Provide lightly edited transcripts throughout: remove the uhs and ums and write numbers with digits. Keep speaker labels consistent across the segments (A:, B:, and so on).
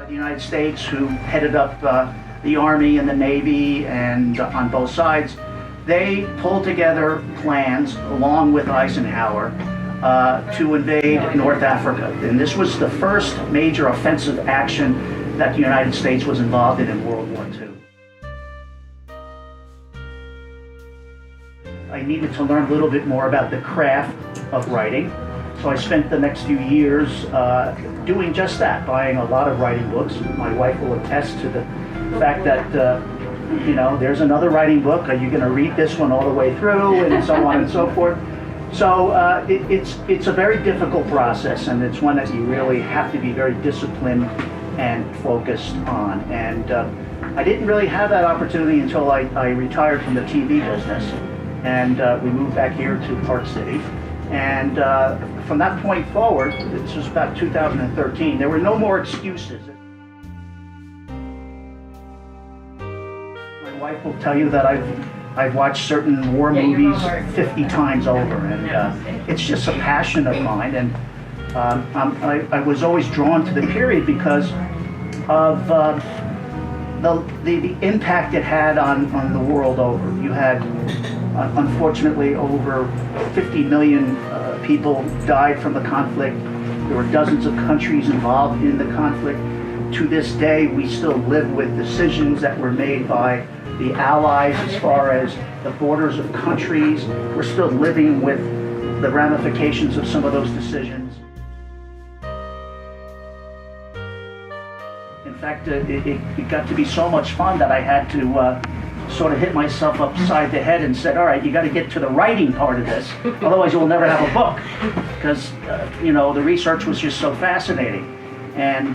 A: The United States, who headed up the Army and the Navy, and on both sides, they pulled together plans along with Eisenhower to invade North Africa. And this was the first major offensive action that the United States was involved in World War II. I needed to learn a little bit more about the craft of writing. So I spent the next few years doing just that, buying a lot of writing books. My wife will attest to the fact that, there's another writing book. Are you going to read this one all the way through, and so on and so forth. So it's a very difficult process, and it's one that you really have to be very disciplined and focused on. And I didn't really have that opportunity until I retired from the TV business, and we moved back here to Park City. And from that point forward, this was about 2013, there were no more excuses. My wife will tell you that I've watched certain war movies 50 times over, and it's just a passion of mine. And I was always drawn to the period because of the impact it had on the world over. You had, unfortunately, over 50 million people died from the conflict. There were dozens of countries involved in the conflict. To this day, we still live with decisions that were made by the Allies as far as the borders of countries. We're still living with the ramifications of some of those decisions. In fact, it got to be so much fun that I had to sort of hit myself upside the head and said, all right, you got to get to the writing part of this, otherwise you'll never have a book, because the research was just so fascinating. And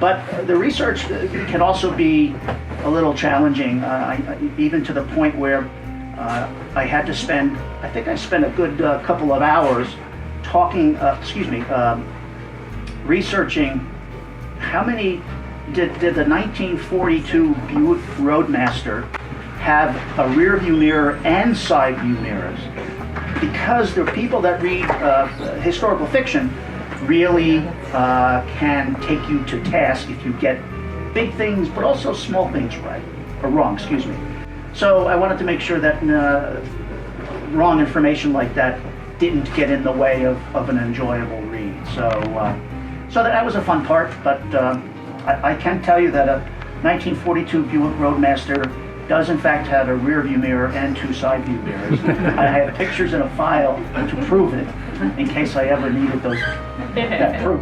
A: but the research can also be a little challenging, even to the point where I had to spend, I think I spent a good couple of hours researching how many did the 1942 Buick Roadmaster have a rear view mirror and side view mirrors? Because there are people that read historical fiction really can take you to task if you get big things, but also small things right, or wrong, excuse me. So I wanted to make sure that wrong information like that didn't get in the way of an enjoyable read. So that was a fun part, but I can tell you that a 1942 Buick Roadmaster does in fact have a rear view mirror and two side view mirrors. I have pictures in a file to prove it in case I ever needed that proof.